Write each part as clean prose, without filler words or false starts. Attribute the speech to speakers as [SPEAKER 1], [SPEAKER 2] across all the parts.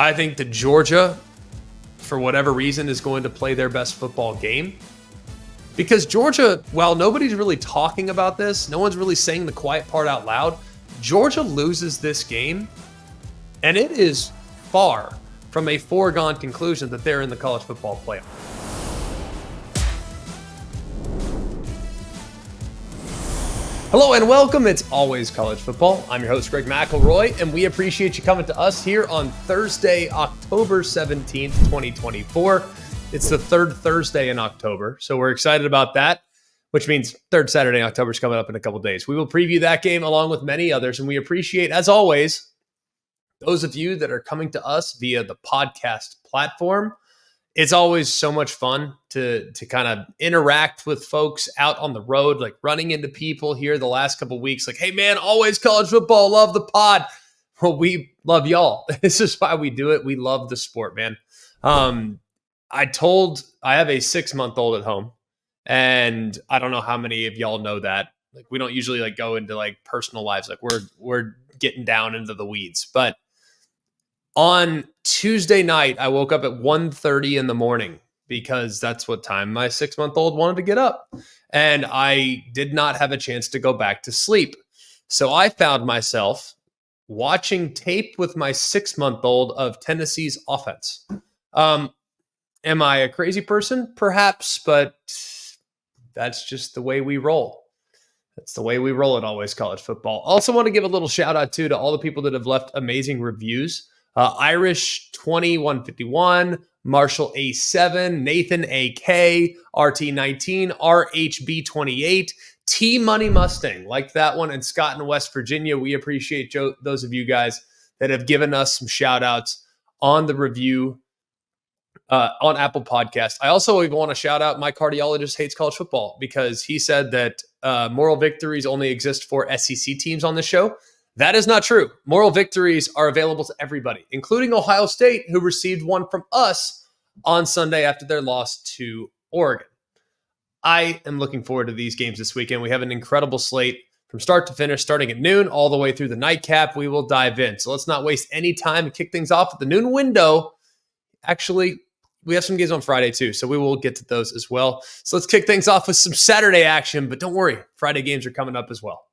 [SPEAKER 1] I think that Georgia, for whatever reason, is going to play their best football game. Because Georgia, while nobody's really talking about this, no one's really saying the quiet part out loud, Georgia loses this game, and it is far from a foregone conclusion that they're in the college football playoff. Hello and welcome. It's always college football. I'm your host, Greg McElroy, and we appreciate you coming to us here on Thursday, October 17th, 2024. It's the third Thursday in October, so we're excited about that, which means third Saturday in October is coming up in a couple days. We will preview that game along with many others, and we appreciate, as always, those of you that are coming to us via the podcast platform. It's always so much fun to kind of interact with folks out on the road, like running into people here the last couple of weeks, like, hey man, always college football, love the pod. Well, we love y'all. This is why we do it. We love the sport, man. I have a 6-month-old at home, and I don't know how many of y'all know that. Like, we don't usually like go into like personal lives. Like we're getting down into the weeds, but on Tuesday night, I woke up at 1:30 in the morning because that's what time my 6-month-old wanted to get up. And I did not have a chance to go back to sleep. So I found myself watching tape with my 6-month-old of Tennessee's offense. Am I a crazy person? Perhaps, but that's just the way we roll. That's the way we roll at Always College Football. Also want to give a little shout out to all the people that have left amazing reviews. Irish 2151, Marshall A7, Nathan AK, RT19, RHB28, T Money Mustang, like that one, and Scott in West Virginia. We appreciate those of you guys that have given us some shout outs on the review on Apple Podcast. I also even want to shout out my cardiologist hates college football because he said that moral victories only exist for SEC teams on the show. That is not true. Moral victories are available to everybody, including Ohio State, who received one from us on Sunday after their loss to Oregon. I am looking forward to these games this weekend. We have an incredible slate from start to finish, starting at noon all the way through the nightcap. We will dive in. So let's not waste any time and kick things off at the noon window. Actually, we have some games on Friday too, so we will get to those as well. So let's kick things off with some Saturday action, but don't worry, Friday games are coming up as well.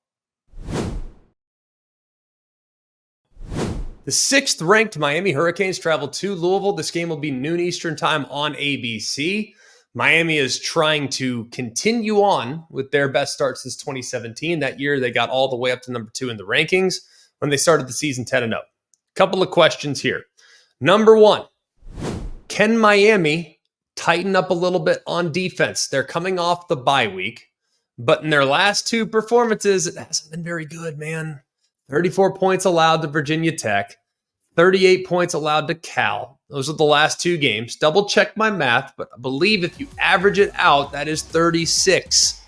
[SPEAKER 1] The 6th-ranked Miami Hurricanes travel to Louisville. This game will be noon Eastern time on ABC. Miami is trying to continue on with their best start since 2017. That year, they got all the way up to number 2 in the rankings when they started the season 10-0. Couple of questions here. Number 1, can Miami tighten up a little bit on defense? They're coming off the bye week, but in their last 2 performances, it hasn't been very good, man. 34 points allowed to Virginia Tech, 38 points allowed to Cal. Those are the last 2 games. Double check my math, but I believe if you average it out, that is 36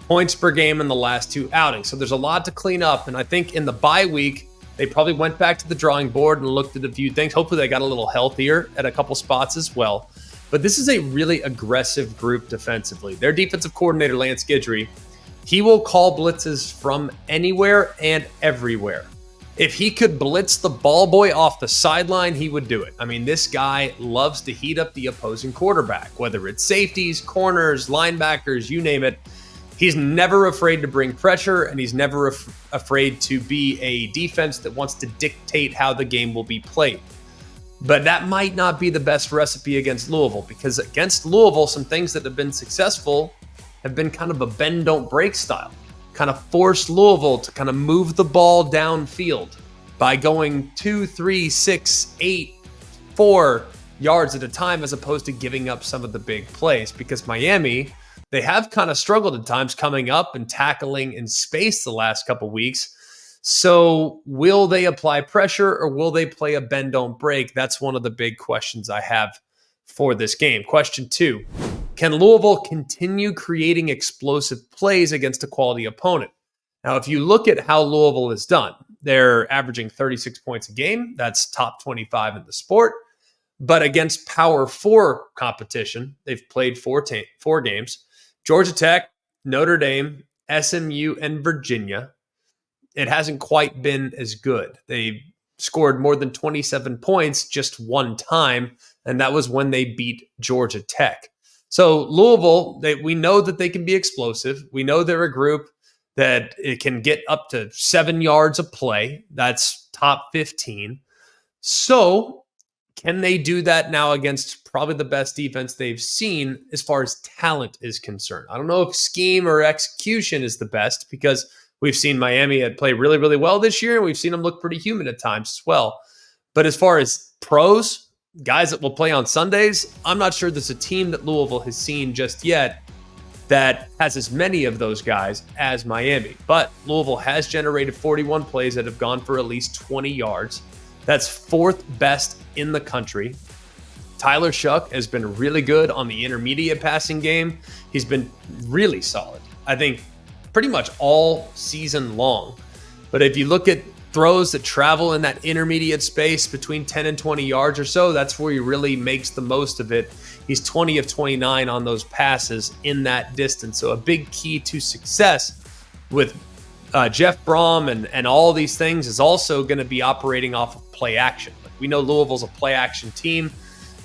[SPEAKER 1] points per game in the last 2 outings. So there's a lot to clean up. And I think in the bye week, they probably went back to the drawing board and looked at a few things. Hopefully they got a little healthier at a couple spots as well. But this is a really aggressive group defensively. Their defensive coordinator, Lance Guidry, he will call blitzes from anywhere and everywhere. If he could blitz the ball boy off the sideline, he would do it. I mean, this guy loves to heat up the opposing quarterback, whether it's safeties, corners, linebackers, you name it. He's never afraid to bring pressure, and he's never afraid to be a defense that wants to dictate how the game will be played. But that might not be the best recipe against Louisville, because against Louisville, some things that have been successful have been kind of a bend, don't break style. Kind of forced Louisville to kind of move the ball downfield by going 2, 3, 6, 8, 4 yards at a time, as opposed to giving up some of the big plays. Because Miami, they have kind of struggled at times coming up and tackling in space the last couple weeks. So will they apply pressure, or will they play a bend, don't break? That's one of the big questions I have for this game. Question 2. Can Louisville continue creating explosive plays against a quality opponent? Now, if you look at how Louisville is done, they're averaging 36 points a game. That's top 25 in the sport. But against Power 4 competition, they've played 4 games. Georgia Tech, Notre Dame, SMU, and Virginia. It hasn't quite been as good. They scored more than 27 points just one time, and that was when they beat Georgia Tech. So Louisville, we know that they can be explosive. We know they're a group that it can get up to 7 yards of play. That's top 15. So can they do that now against probably the best defense they've seen as far as talent is concerned? I don't know if scheme or execution is the best, because we've seen Miami play really, really well this year, and we've seen them look pretty human at times as well. But as far as pros, guys that will play on Sundays, I'm not sure there's a team that Louisville has seen just yet that has as many of those guys as Miami. But Louisville has generated 41 plays that have gone for at least 20 yards. That's fourth best in the country. Tyler Shuck has been really good on the intermediate passing game. He's been really solid, I think, pretty much all season long. But if you look at throws that travel in that intermediate space between 10 and 20 yards or so, that's where he really makes the most of it. He's 20 of 29 on those passes in that distance. So a big key to success with Jeff Brom and all these things is also going to be operating off of play action. We know Louisville's a play action team.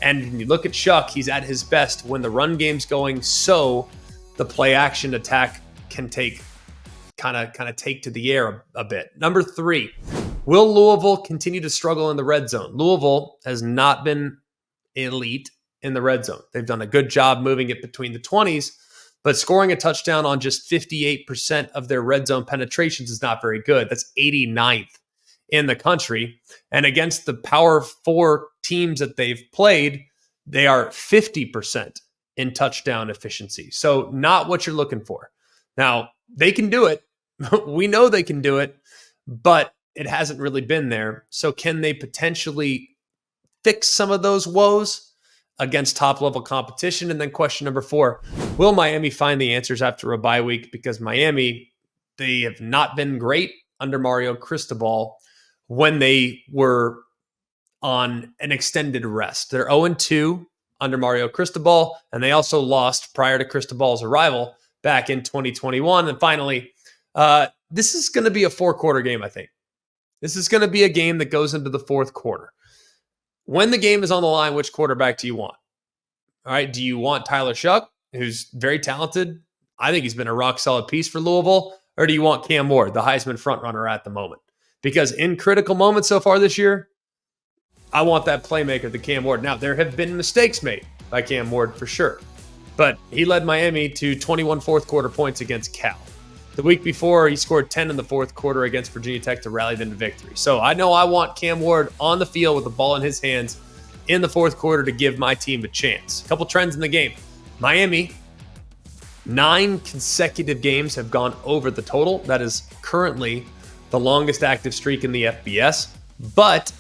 [SPEAKER 1] And when you look at Shuck, he's at his best when the run game's going, so the play action attack can take kind of take to the air a bit. Number 3, will Louisville continue to struggle in the red zone? Louisville has not been elite in the red zone. They've done a good job moving it between the 20s, but scoring a touchdown on just 58% of their red zone penetrations is not very good. That's 89th in the country. And against the Power 4 teams that they've played, they are 50% in touchdown efficiency. So not what you're looking for. Now, they can do it. We know they can do it, but it hasn't really been there. So can they potentially fix some of those woes against top-level competition? And then question number 4, will Miami find the answers after a bye week? Because Miami, they have not been great under Mario Cristobal when they were on an extended rest. They're 0-2 under Mario Cristobal, and they also lost prior to Cristobal's arrival back in 2021. And finally, this is going to be a 4-quarter game, I think. This is going to be a game that goes into the 4th quarter. When the game is on the line, which quarterback do you want? All right, do you want Tyler Shuck, who's very talented? I think he's been a rock-solid piece for Louisville. Or do you want Cam Ward, the Heisman frontrunner at the moment? Because in critical moments so far this year, I want that playmaker, the Cam Ward. Now, there have been mistakes made by Cam Ward for sure, but he led Miami to 21 4th-quarter points against Cal. The week before, he scored 10 in the 4th quarter against Virginia Tech to rally them to victory. So I know I want Cam Ward on the field with the ball in his hands in the 4th quarter to give my team a chance. A couple trends in the game. Miami, 9 consecutive games have gone over the total. That is currently the longest active streak in the FBS. But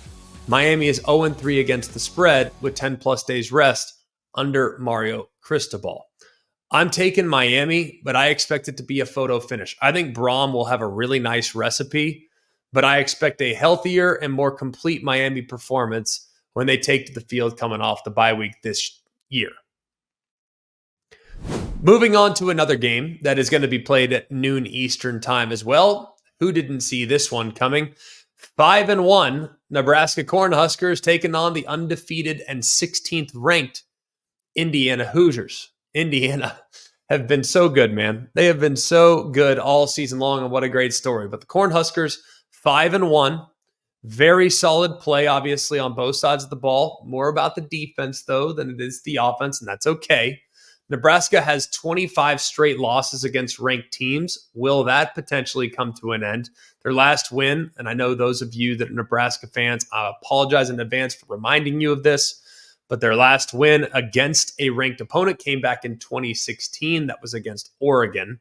[SPEAKER 1] Miami is 0-3 against the spread with 10-plus days rest under Mario Cristobal. I'm taking Miami, but I expect it to be a photo finish. I think Brom will have a really nice recipe, but I expect a healthier and more complete Miami performance when they take to the field coming off the bye week this year. Moving on to another game that is going to be played at noon Eastern time as well. Who didn't see this one coming? 5-1 Nebraska Cornhuskers taking on the undefeated and 16th ranked Indiana Hoosiers. Indiana have been so good, man. They have been so good all season long, and what a great story. But the Cornhuskers, 5-1, very solid play, obviously, on both sides of the ball. More about the defense, though, than it is the offense, and that's okay. Nebraska has 25 straight losses against ranked teams. Will that potentially come to an end? Their last win, and I know those of you that are Nebraska fans, I apologize in advance for reminding you of this, but their last win against a ranked opponent came back in 2016. That was against Oregon.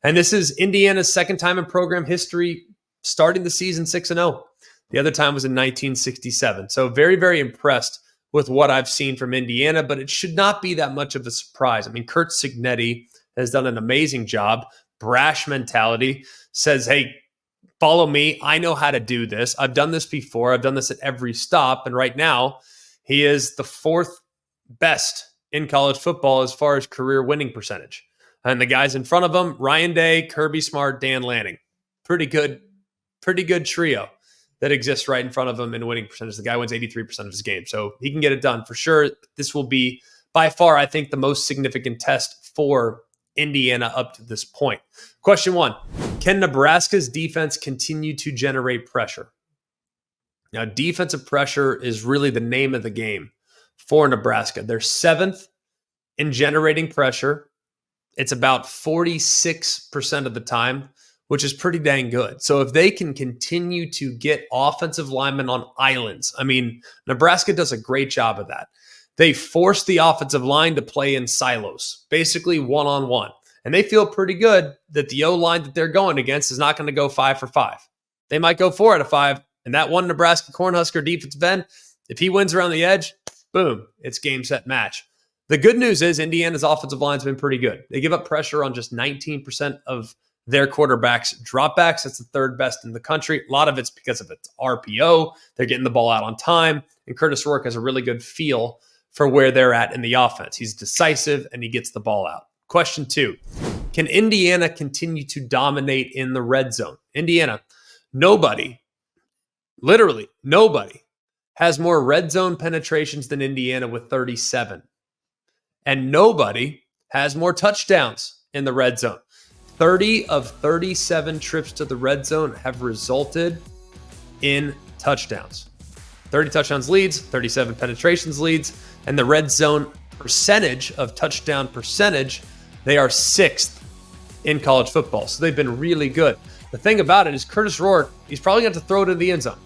[SPEAKER 1] And this is Indiana's second time in program history starting the season 6-0. The other time was in 1967. So very, very impressed with what I've seen from Indiana, but it should not be that much of a surprise. I mean, Kurt Cignetti has done an amazing job. Brash mentality, says, hey, follow me. I know how to do this. I've done this before. I've done this at every stop. And right now, he is the 4th best in college football as far as career winning percentage. And the guys in front of him, Ryan Day, Kirby Smart, Dan Lanning. Pretty good trio. that exists right in front of him in winning percentage. The guy wins 83% of his games, so he can get it done for sure. This will be by far, I think, the most significant test for Indiana up to this point. Question 1, can Nebraska's defense continue to generate pressure? Now, defensive pressure is really the name of the game for Nebraska. They're 7th in generating pressure. It's about 46% of the time, which is pretty dang good. So if they can continue to get offensive linemen on islands, I mean, Nebraska does a great job of that. They force the offensive line to play in silos, basically one-on-one. And they feel pretty good that the O-line that they're going against is not going to go 5 for 5. They might go 4 out of 5. And that one Nebraska Cornhusker defensive end, if he wins around the edge, boom, it's game, set, match. The good news is Indiana's offensive line's been pretty good. They give up pressure on just 19% of their quarterbacks' dropbacks. That's the 3rd best in the country. A lot of it's because of its RPO. They're getting the ball out on time. And Curtis Rourke has a really good feel for where they're at in the offense. He's decisive and he gets the ball out. Question 2, can Indiana continue to dominate in the red zone? Indiana, literally nobody has more red zone penetrations than Indiana with 37. And nobody has more touchdowns in the red zone. 30 of 37 trips to the red zone have resulted in touchdowns. 30 touchdowns leads, 37 penetrations leads, and the red zone percentage of touchdown percentage, they are 6th in college football. So they've been really good. The thing about it is Curtis Rourke, he's probably going to throw it in the end zone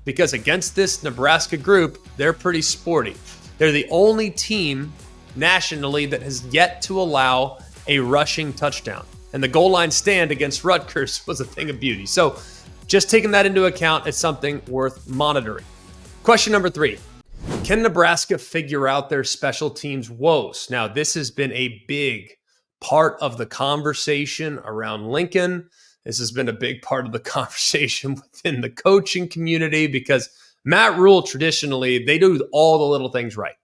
[SPEAKER 1] because against this Nebraska group, they're pretty sporty. They're the only team nationally that has yet to allow a rushing touchdown. And the goal line stand against Rutgers was a thing of beauty. So just taking that into account is something worth monitoring. Question number 3, can Nebraska figure out their special teams woes? Now, this has been a big part of the conversation around Lincoln. This has been a big part of the conversation within the coaching community because Matt Rule, traditionally, they do all the little things right.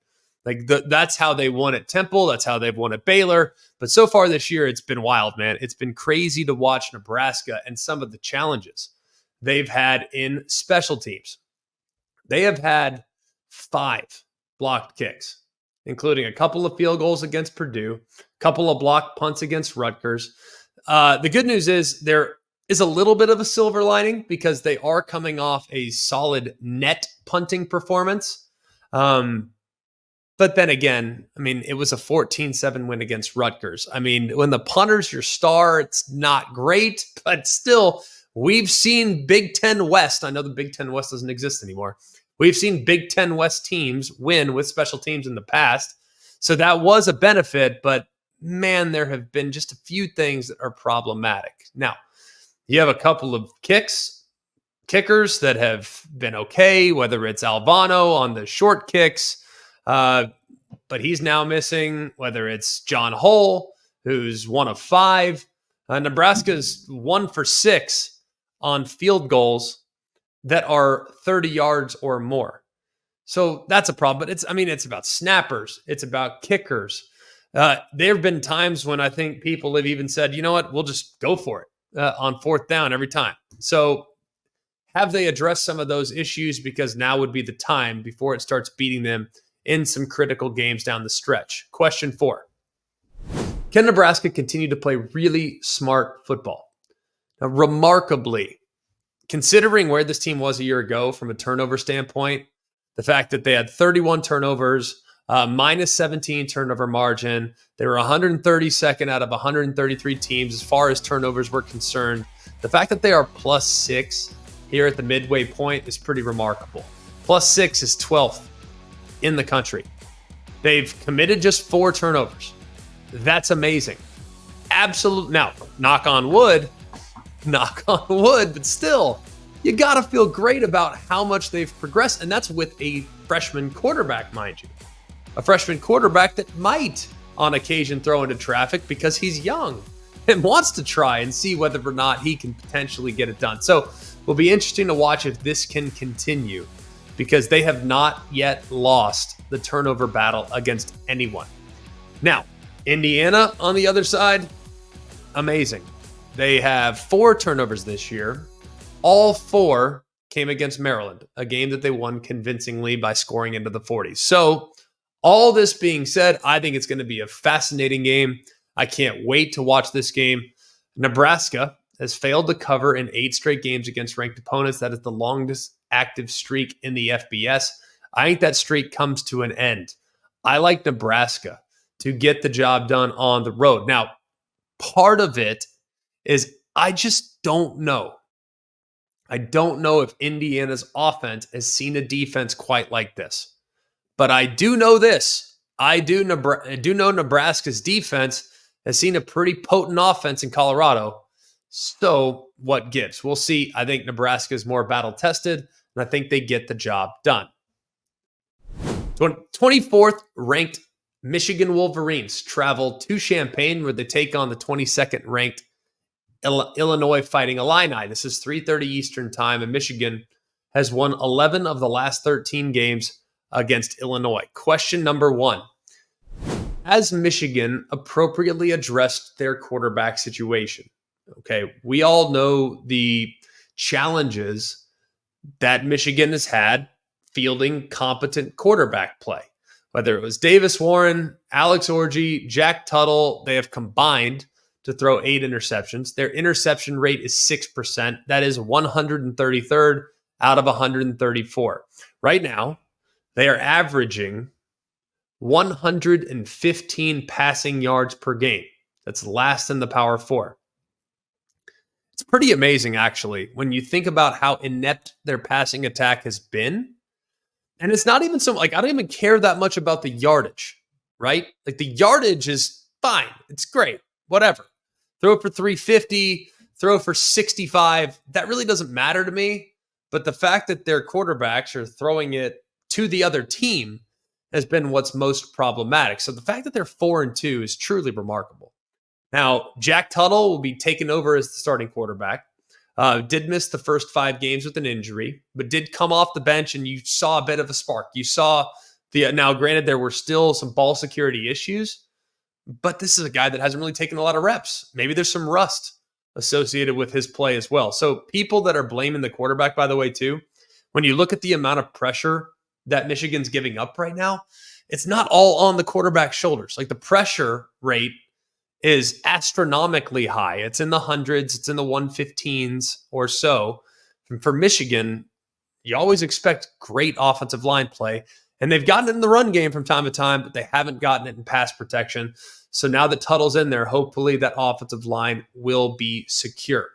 [SPEAKER 1] That's how they won at Temple. That's how they've won at Baylor. But so far this year, it's been wild, man. It's been crazy to watch Nebraska and some of the challenges they've had in special teams. They have had 5 blocked kicks, including a couple of field goals against Purdue, a couple of blocked punts against Rutgers. The good news is there is a little bit of a silver lining because they are coming off a solid net punting performance. But then again, I mean, it was a 14-7 win against Rutgers. I mean, when the punter's your star, it's not great, but still, we've seen Big Ten West. I know the Big Ten West doesn't exist anymore. We've seen Big Ten West teams win with special teams in the past. So that was a benefit, but man, there have been just a few things that are problematic. Now, you have a couple of kickers that have been okay, whether it's Alvano on the short kicks, but he's now missing, whether it's John Hull, who's 1 of 5. Nebraska's 1 for 6 on field goals that are 30 yards or more. So that's a problem. But it's about snappers. It's about kickers. There have been times when I think people have even said, you know what, we'll just go for it on 4th down every time. So have they addressed some of those issues? Because now would be the time before it starts beating them in some critical games down the stretch. Question 4, can Nebraska continue to play really smart football? Now, remarkably, considering where this team was a year ago from a turnover standpoint, the fact that they had 31 turnovers, minus 17 turnover margin, they were 132nd out of 133 teams as far as turnovers were concerned. The fact that they are plus 6 here at the midway point is pretty remarkable. Plus 6 is 12th in the country. They've committed just 4 turnovers. That's amazing. Absolute. Now, knock on wood, but still, you got to feel great about how much they've progressed. And that's with a freshman quarterback, mind you. A freshman quarterback that might, on occasion, throw into traffic because he's young and wants to try and see whether or not he can potentially get it done. So it will be interesting to watch if this can continue because they have not yet lost the turnover battle against anyone. Now, Indiana, on the other side, amazing. They have 4 turnovers this year, all 4 came against Maryland, a game that they won convincingly by scoring into the 40s. So all this being said, I think it's going to be a fascinating game. I can't wait to watch this game. Nebraska has failed to cover in 8 straight games against ranked opponents. That is the longest active streak in the FBS. I think that streak comes to an end. I like Nebraska to get the job done on the road. Now, part of it is I just don't know. I don't know if Indiana's offense has seen a defense quite like this. But I do know this. I do know Nebraska's defense has seen a pretty potent offense in Colorado. So what gives? We'll see. I think Nebraska is more battle-tested, and I think they get the job done. 24th ranked Michigan Wolverines travel to Champaign, where they take on the 22nd ranked Illinois Fighting Illini. This is 3:30 Eastern time, and Michigan has won 11 of the last 13 games against Illinois. Question number 1. Has Michigan appropriately addressed their quarterback situation? Okay, we all know the challenges that Michigan has had fielding competent quarterback play. Whether it was Davis Warren, Alex Orji, Jack Tuttle, they have combined to throw 8 interceptions. Their interception rate is 6%. That is 133rd out of 134. Right now, they are averaging 115 passing yards per game. That's last in the Power 4. It's pretty amazing, actually, when you think about how inept their passing attack has been. And it's not even so, I don't even care that much about the yardage, right? The yardage is fine. It's great. Whatever. Throw for 350, throw for 65. That really doesn't matter to me. But the fact that their quarterbacks are throwing it to the other team has been what's most problematic. So the fact that they're 4-2 is truly remarkable. Now, Jack Tuttle will be taken over as the starting quarterback. Did miss the first 5 games with an injury, but did come off the bench, and you saw a bit of a spark. You saw now granted, there were still some ball security issues, but this is a guy that hasn't really taken a lot of reps. Maybe there's some rust associated with his play as well. So people that are blaming the quarterback, by the way, too, when you look at the amount of pressure that Michigan's giving up right now, it's not all on the quarterback's shoulders. The pressure rate is astronomically high. It's in the hundreds. It's in the 115s or so. And for Michigan, you always expect great offensive line play. And they've gotten it in the run game from time to time, but they haven't gotten it in pass protection. So now that Tuttle's in there, hopefully that offensive line will be secure.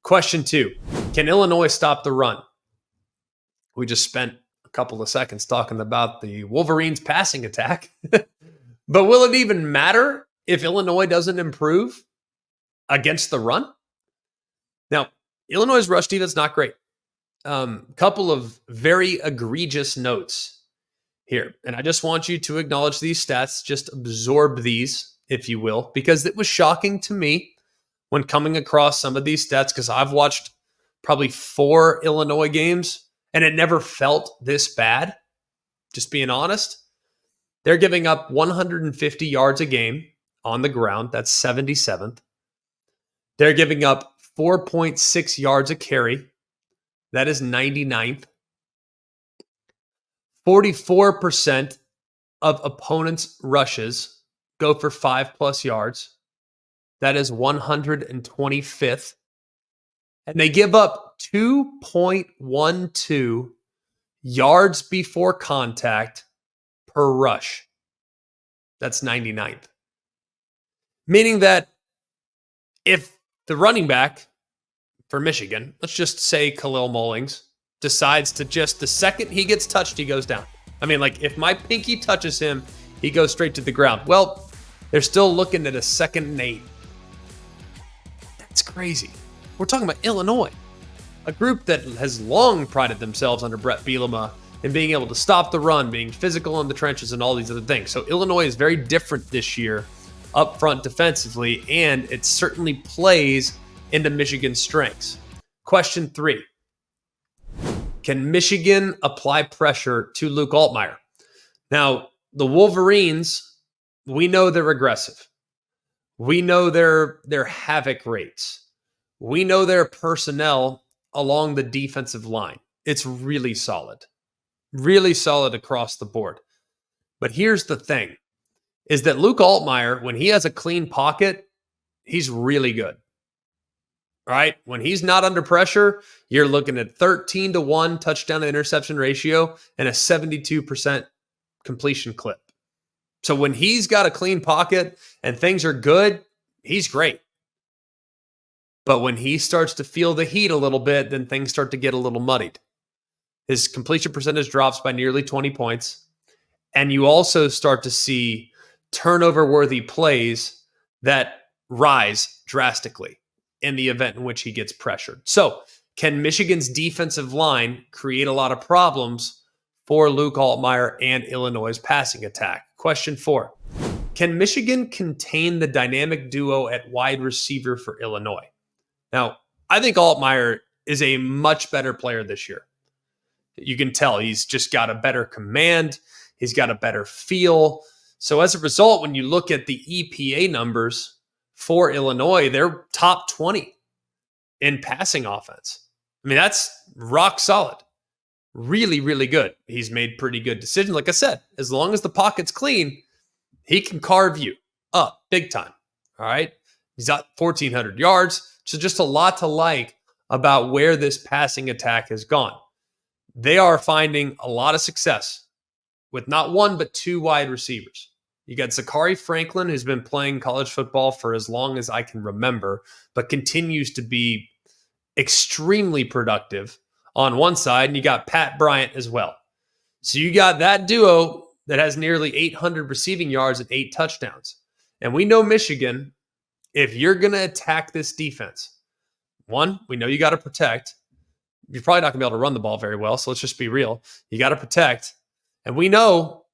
[SPEAKER 1] Question 2, can Illinois stop the run? We just spent a couple of seconds talking about the Wolverines' passing attack. But will it even matter if Illinois doesn't improve against the run? Now, Illinois' rush defense is not great. Couple of very egregious notes here. And I just want you to acknowledge these stats, just absorb these, if you will, because it was shocking to me when coming across some of these stats, because I've watched probably 4 Illinois games, and it never felt this bad, just being honest. They're giving up 150 yards a game on the ground. That's 77th. They're giving up 4.6 yards a carry. That is 99th. 44% of opponents' rushes go for 5+ yards. That is 125th. And they give up 2.12 yards before contact per rush. That's 99th. Meaning that if the running back for Michigan, let's just say Khalil Mullings, decides to just the second he gets touched, he goes down. If my pinky touches him, he goes straight to the ground. Well, they're still looking at a 2nd and 8. That's crazy. We're talking about Illinois, a group that has long prided themselves under Brett Bielema in being able to stop the run, being physical in the trenches, and all these other things. So Illinois is very different this year up front defensively, and it certainly plays into Michigan's strengths. Question 3. Can Michigan apply pressure to Luke Altmaier? Now, the Wolverines, we know they're aggressive. We know their havoc rates. We know their personnel along the defensive line. it's really solid across the board. But here's the thing, is that Luke Altmaier, when he has a clean pocket, he's really good. Right? When he's not under pressure, you're looking at 13-1 touchdown to interception ratio and a 72% completion clip. So when he's got a clean pocket and things are good, he's great. But when he starts to feel the heat a little bit, then things start to get a little muddied. His completion percentage drops by nearly 20 points. And you also start to see turnover-worthy plays that rise drastically in the event in which he gets pressured. So can Michigan's defensive line create a lot of problems for Luke Altmaier and Illinois' passing attack? Question 4, can Michigan contain the dynamic duo at wide receiver for Illinois? Now, I think Altmaier is a much better player this year. You can tell he's just got a better command. He's got a better feel. So as a result, when you look at the EPA numbers for Illinois, they're top 20 in passing offense. I mean, that's rock solid. Really, really good. He's made pretty good decisions. Like I said, as long as the pocket's clean, he can carve you up big time. All right. He's got 1,400 yards. So just a lot to like about where this passing attack has gone. They are finding a lot of success with not one, but 2 wide receivers. You got Zachary Franklin, who's been playing college football for as long as I can remember, but continues to be extremely productive on one side. And you got Pat Bryant as well. So you got that duo that has nearly 800 receiving yards and 8 touchdowns. And we know Michigan, if you're going to attack this defense, one, we know you got to protect. You're probably not going to be able to run the ball very well, so let's just be real. You got to protect. And we know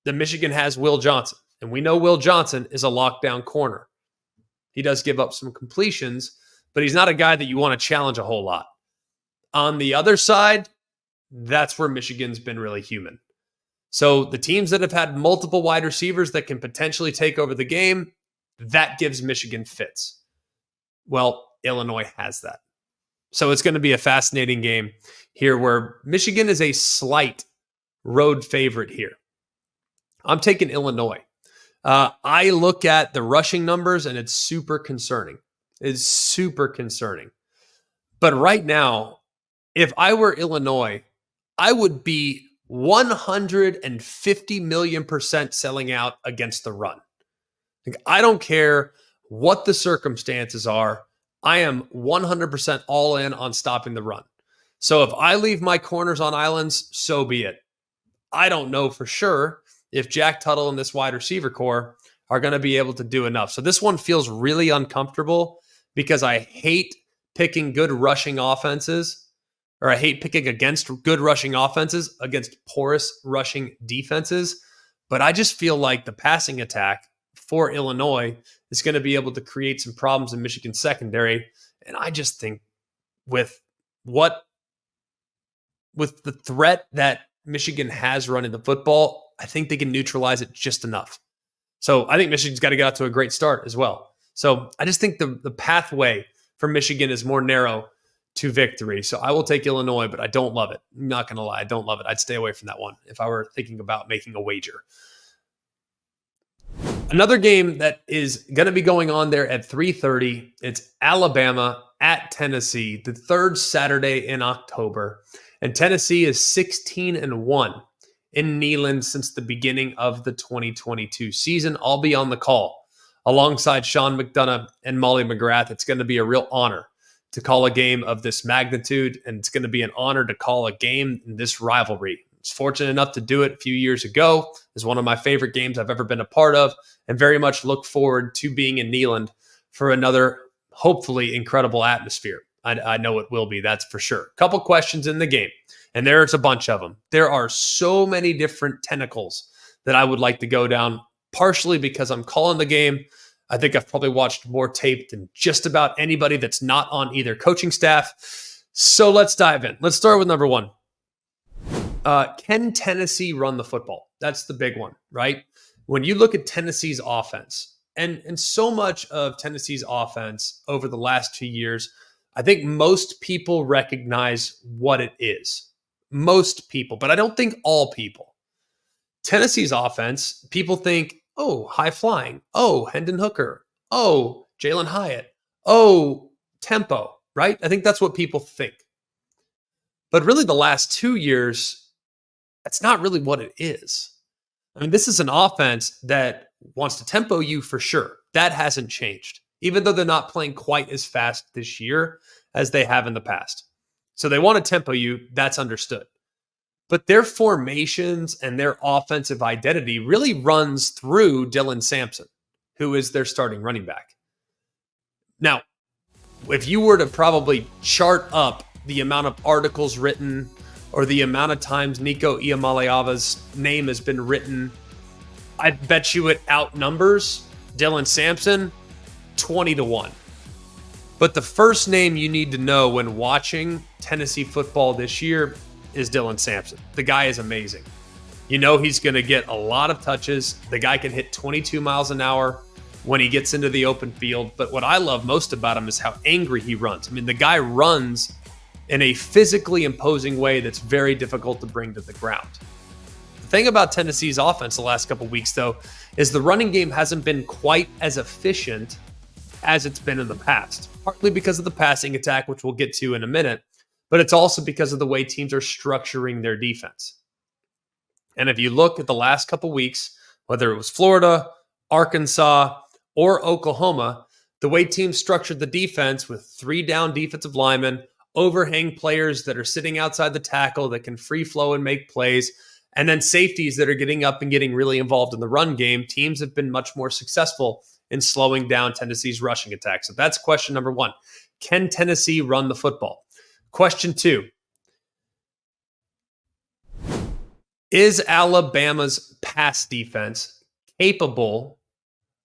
[SPEAKER 1] that Michigan has Will Johnson. And we know Will Johnson is a lockdown corner. He does give up some completions, but he's not a guy that you want to challenge a whole lot. On the other side, that's where Michigan's been really human. So the teams that have had multiple wide receivers that can potentially take over the game, that gives Michigan fits. Well, Illinois has that. So it's going to be a fascinating game here where Michigan is a slight road favorite here. I'm taking Illinois. I look at the rushing numbers and it's super concerning. It's super concerning. But right now, if I were Illinois, I would be 150 million% selling out against the run. Like, I don't care what the circumstances are. I am 100% all in on stopping the run. So if I leave my corners on islands, so be it. I don't know for sure if Jack Tuttle and this wide receiver core are going to be able to do enough. So this one feels really uncomfortable because I hate picking good rushing offenses, or I hate picking against good rushing offenses against porous rushing defenses. But I just feel like the passing attack for Illinois is going to be able to create some problems in Michigan's secondary. And I just think with the threat that Michigan has running the football, I think they can neutralize it just enough. So I think Michigan's got to get out to a great start as well. So I just think the pathway for Michigan is more narrow to victory. So I will take Illinois, but I don't love it. I'm not going to lie. I don't love it. I'd stay away from that one if I were thinking about making a wager. Another game that is going to be going on there at 3:30. It's Alabama at Tennessee, the third Saturday in October. And Tennessee is 16-1 in Neyland since the beginning of the 2022 season. I'll be on the call alongside Sean McDonough and Molly McGrath. It's going to be a real honor to call a game of this magnitude, and it's going to be an honor to call a game in this rivalry. I was fortunate enough to do it a few years ago. It's one of my favorite games I've ever been a part of, and very much look forward to being in Neyland for another, hopefully, incredible atmosphere. I know it will be, that's for sure. Couple questions in the game, and there's a bunch of them. There are so many different tentacles that I would like to go down, partially because I'm calling the game. I think I've probably watched more tape than just about anybody that's not on either coaching staff. So let's dive in. Let's start with number one. Can Tennessee run the football? That's the big one, right? When you look at Tennessee's offense, and so much of Tennessee's offense over the last 2 years, I think most people recognize what it is. most people, but I don't think all people. Tennessee's offense, people think, oh, high flying. Oh, Hendon Hooker. Oh, Jalen Hyatt. Oh, tempo, right? I think that's what people think. But really the last 2 years, that's not really what it is. I mean, this is an offense that wants to tempo you for sure. That hasn't changed, even though they're not playing quite as fast this year as they have in the past. So they want to tempo you. That's understood. But their formations and their offensive identity really runs through Dylan Sampson, who is their starting running back. Now, if you were to probably chart up the amount of articles written or the amount of times Nico Iamaleava's name has been written, I bet you it outnumbers Dylan Sampson 20-1. But the first name you need to know when watching Tennessee football this year is Dylan Sampson. The guy is amazing. You know he's going to get a lot of touches. The guy can hit 22 miles an hour when he gets into the open field. But what I love most about him is how angry he runs. I mean, the guy runs in a physically imposing way that's very difficult to bring to the ground. The thing about Tennessee's offense the last couple weeks, though, is the running game hasn't been quite as efficient as it's been in the past, partly because of the passing attack, which we'll get to in a minute, but it's also because of the way teams are structuring their defense. And if you look at the last couple weeks, whether it was Florida, Arkansas, or Oklahoma, the way teams structured the defense with 3 down defensive linemen, overhang players that are sitting outside the tackle that can free flow and make plays, and then safeties that are getting up and getting really involved in the run game, teams have been much more successful in slowing down Tennessee's rushing attack. So that's question number 1. Can Tennessee run the football? Question 2. Is Alabama's pass defense capable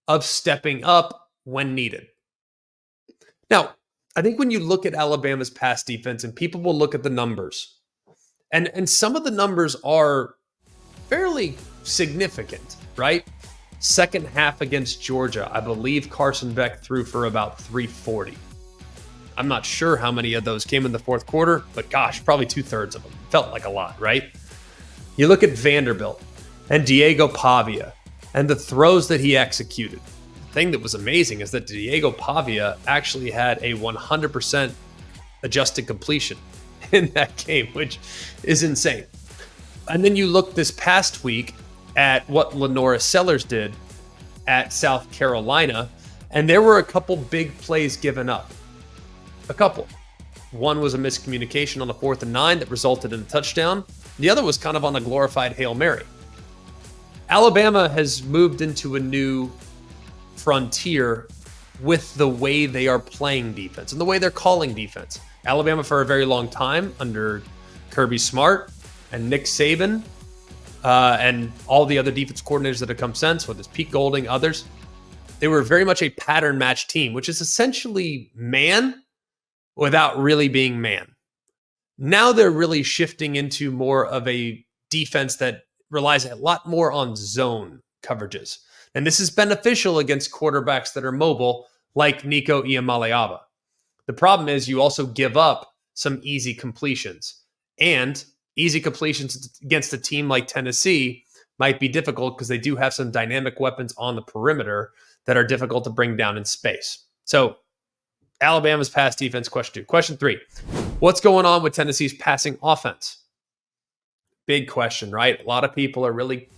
[SPEAKER 1] of stepping up when needed? Now, I think when you look at Alabama's pass defense, and people will look at the numbers, and some of the numbers are fairly significant, right? Second half against Georgia, I believe Carson Beck threw for about 340. I'm not sure how many of those came in the fourth quarter, but gosh, probably 2/3 of them. Felt like a lot, right? You look at Vanderbilt and Diego Pavia and the throws that he executed. The thing that was amazing is that Diego Pavia actually had a 100% adjusted completion in that game, which is insane. And then you look this past week at what Lenora Sellers did at South Carolina, and there were a couple big plays given up. A couple. One was a miscommunication on a 4th and 9 that resulted in a touchdown. The other was kind of on a glorified Hail Mary. Alabama has moved into a new frontier with the way they are playing defense and the way they're calling defense. Alabama, for a very long time, under Kirby Smart and Nick Saban, and all the other defense coordinators that have come since, whether it's Pete Golding, others, they were very much a pattern match team, which is essentially man without really being man. Now they're really shifting into more of a defense that relies a lot more on zone coverages. And this is beneficial against quarterbacks that are mobile, like Nico Iamaleava. The problem is you also give up some easy completions. And easy completions against a team like Tennessee might be difficult because they do have some dynamic weapons on the perimeter that are difficult to bring down in space. So Alabama's pass defense, question 2. Question 3, what's going on with Tennessee's passing offense? Big question, right? A lot of people are really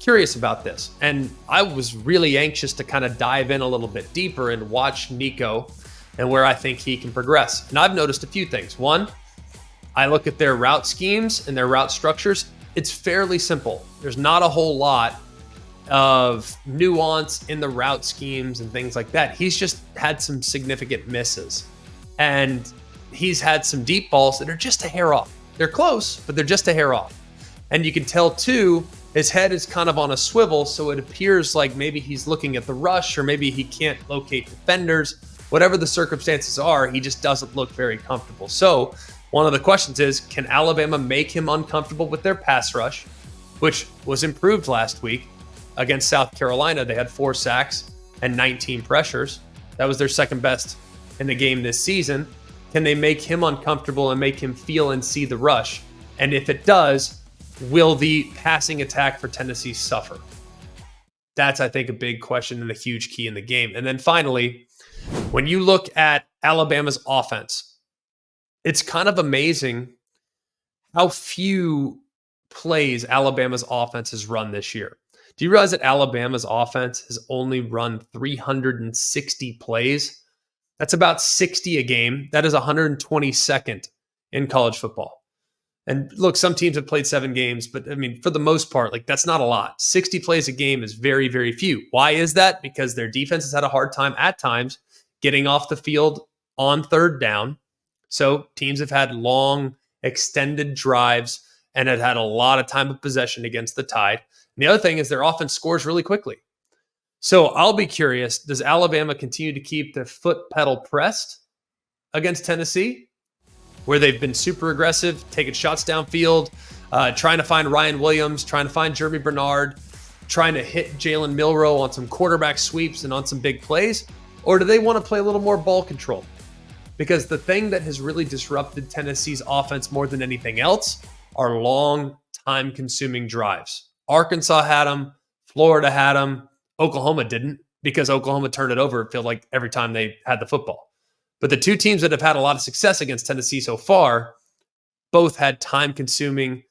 [SPEAKER 1] curious about this. And I was really anxious to kind of dive in a little bit deeper and watch Nico and where I think he can progress. And I've noticed a few things. One, I look at their route schemes and their route structures. It's fairly simple. There's not a whole lot of nuance in the route schemes and things like that. He's just had some significant misses. And he's had some deep balls that are just a hair off. They're close, but they're just a hair off. And you can tell, too, his head is kind of on a swivel, so it appears like maybe he's looking at the rush or maybe he can't locate defenders. Whatever the circumstances are, he just doesn't look very comfortable. So one of the questions is, can Alabama make him uncomfortable with their pass rush, which was improved last week against South Carolina? They had 4 sacks and 19 pressures. That was their second best in the game this season. Can they make him uncomfortable and make him feel and see the rush? And if it does, will the passing attack for Tennessee suffer? That's, I think, a big question and a huge key in the game. And then finally, when you look at Alabama's offense, it's kind of amazing how few plays Alabama's offense has run this year. Do you realize that Alabama's offense has only run 360 plays? That's about 60 a game. That is 122nd in college football. And look, some teams have played 7 games, but I mean, for the most part, like that's not a lot. 60 plays a game is very, very few. Why is that? Because their defense has had a hard time at times getting off the field on third down. So teams have had long, extended drives and have had a lot of time of possession against the Tide. And the other thing is their offense scores really quickly. So I'll be curious, does Alabama continue to keep the foot pedal pressed against Tennessee, where they've been super aggressive, taking shots downfield, trying to find Ryan Williams, trying to find Jeremy Bernard, trying to hit Jalen Milroe on some quarterback sweeps and on some big plays? Or do they want to play a little more ball control? Because the thing that has really disrupted Tennessee's offense more than anything else are long, time-consuming drives. Arkansas had them. Florida had them. Oklahoma didn't, because Oklahoma turned it over, it felt like, every time they had the football. But the two teams that have had a lot of success against Tennessee so far both had time-consuming,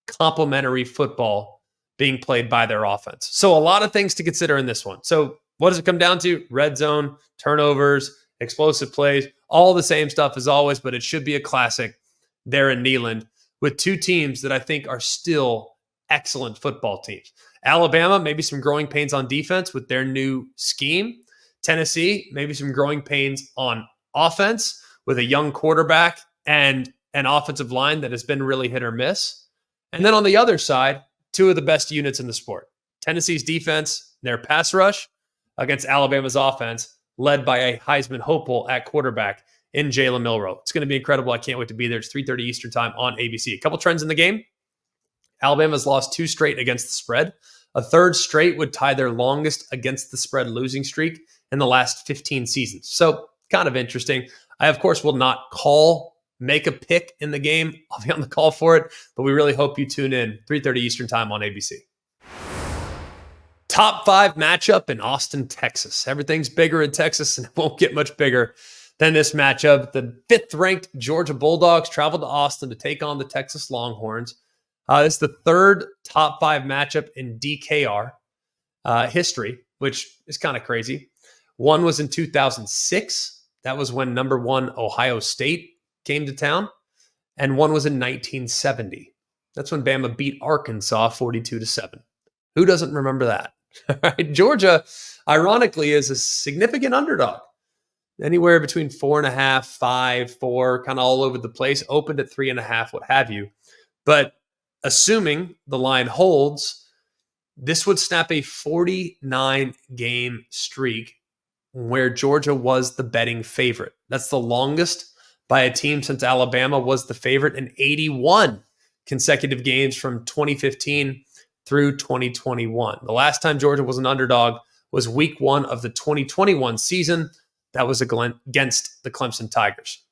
[SPEAKER 1] complementary football being played by their offense. So a lot of things to consider in this one. So what does it come down to? Red zone, turnovers, explosive plays, all the same stuff as always, but it should be a classic there in Neyland with two teams that I think are still excellent football teams. Alabama, maybe some growing pains on defense with their new scheme. Tennessee, maybe some growing pains on offense with a young quarterback and an offensive line that has been really hit or miss. And then on the other side, two of the best units in the sport. Tennessee's defense, their pass rush against Alabama's offense, led by a Heisman hopeful at quarterback in Jalen Milroe. It's going to be incredible. I can't wait to be there. It's 3:30 Eastern time on ABC. A couple trends in the game. Alabama's lost 2 straight against the spread. A third straight would tie their longest against the spread losing streak in the last 15 seasons. So kind of interesting. I, of course, will not make a pick in the game. I'll be on the call for it, but we really hope you tune in 3:30 Eastern time on ABC. Top 5 matchup in Austin, Texas. Everything's bigger in Texas, and it won't get much bigger than this matchup. The 5th-ranked Georgia Bulldogs traveled to Austin to take on the Texas Longhorns. It's the 3rd top 5 matchup in DKR history, which is kind of crazy. One was in 2006. That was when number 1 Ohio State came to town. And one was in 1970. That's when Bama beat Arkansas 42-7. Who doesn't remember that? Right? Georgia, ironically, is a significant underdog. Anywhere between 4.5, 5, 4, kind of all over the place. Opened at 3.5, what have you. But assuming the line holds, this would snap a 49-game streak where Georgia was the betting favorite. That's the longest by a team since Alabama was the favorite in 81 consecutive games from 2015 through 2021. The last time Georgia was an underdog was week 1 of the 2021 season. That was against the Clemson Tigers.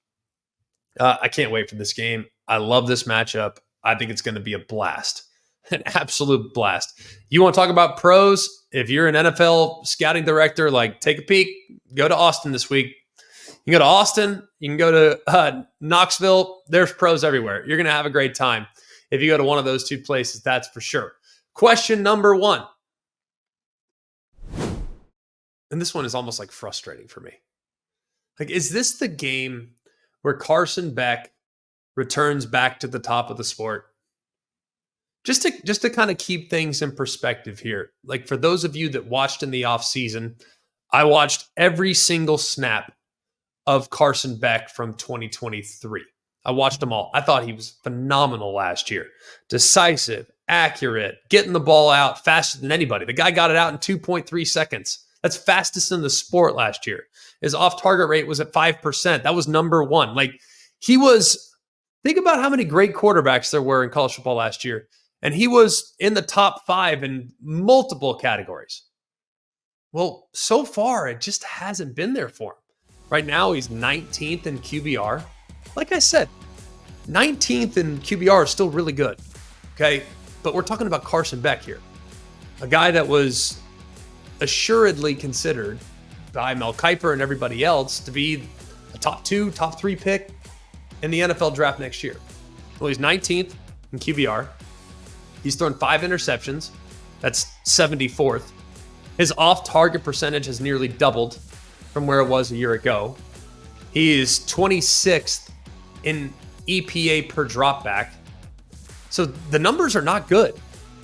[SPEAKER 1] I can't wait for this game. I love this matchup. I think it's going to be a blast, an absolute blast. You want to talk about pros? If you're an NFL scouting director, like, take a peek, go to Austin this week. You can go to Austin. You can go to Knoxville. There's pros everywhere. You're going to have a great time if you go to one of those two places, that's for sure. Question number 1. And this one is almost like frustrating for me. Like, is this the game where Carson Beck returns back to the top of the sport? Just to kind of keep things in perspective here. Like, for those of you that watched in the offseason, I watched every single snap of Carson Beck from 2023. I watched them all. I thought he was phenomenal last year. Decisive, accurate, getting the ball out faster than anybody. The guy got it out in 2.3 seconds. That's fastest in the sport last year. His off-target rate was at 5%. That was number 1. Like, he was, think about how many great quarterbacks there were in college football last year. And he was in the top 5 in multiple categories. Well, so far, it just hasn't been there for him. Right now, he's 19th in QBR. Like I said, 19th in QBR is still really good, okay? But we're talking about Carson Beck here, a guy that was assuredly considered by Mel Kiper and everybody else to be a top 2, top 3 pick in the NFL draft next year. Well, he's 19th in QBR. He's thrown 5 interceptions. That's 74th. His off-target percentage has nearly doubled from where it was a year ago. He is 26th in EPA per dropback. So the numbers are not good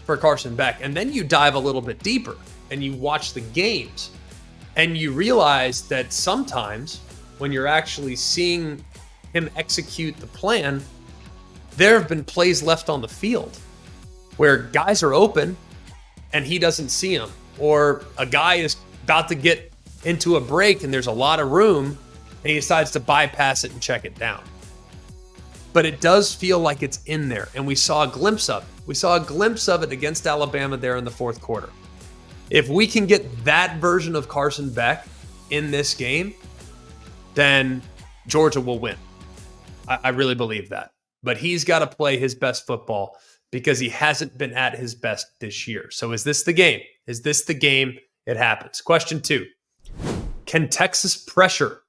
[SPEAKER 1] for Carson Beck. And then you dive a little bit deeper and you watch the games and you realize that sometimes when you're actually seeing him execute the plan, there have been plays left on the field where guys are open and he doesn't see them, or a guy is about to get into a break and there's a lot of room and he decides to bypass it and check it down. But it does feel like it's in there, and we saw a glimpse of it. We saw a glimpse of it against Alabama there in the fourth quarter. If we can get that version of Carson Beck in this game, then Georgia will win. I really believe that. But he's got to play his best football because he hasn't been at his best this year. So is this the game? Is this the game it happens? Question 2. Can Texas pressure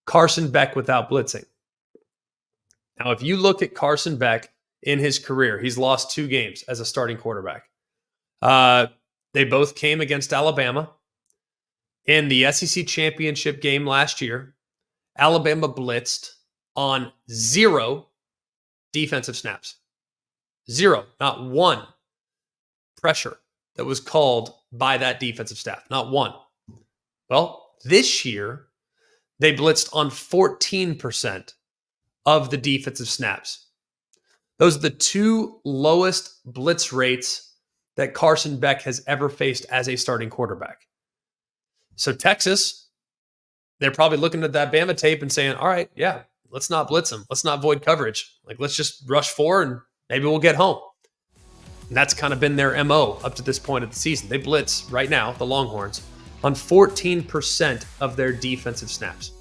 [SPEAKER 1] Carson Beck without blitzing? Now, if you look at Carson Beck in his career, he's lost 2 games as a starting quarterback. They both came against Alabama. In the SEC championship game last year, Alabama blitzed on 0 defensive snaps. 0, not 1 pressure that was called by that defensive staff. Not 1. Well, this year, they blitzed on 14% of the defensive snaps. Those are the 2 lowest blitz rates that Carson Beck has ever faced as a starting quarterback. So Texas, they're probably looking at that Bama tape and saying, all right, yeah, let's not blitz them. Let's not void coverage. Let's just rush 4 and maybe we'll get home. And that's kind of been their MO up to this point of the season. They blitz right now, the Longhorns, on 14% of their defensive snaps.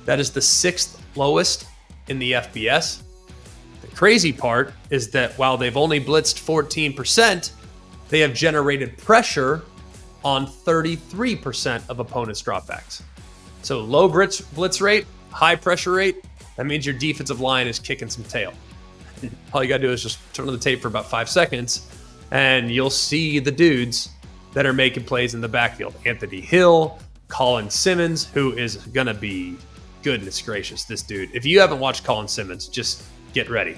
[SPEAKER 1] That is the 6th lowest in the FBS. The crazy part is that while they've only blitzed 14%, they have generated pressure on 33% of opponents' dropbacks. So low blitz rate, high pressure rate, that means your defensive line is kicking some tail. All you got to do is just turn on the tape for about 5 seconds, and you'll see the dudes that are making plays in the backfield. Anthony Hill, Colin Simmons, who is going to be, goodness gracious, this dude. If you haven't watched Colin Simmons, just get ready.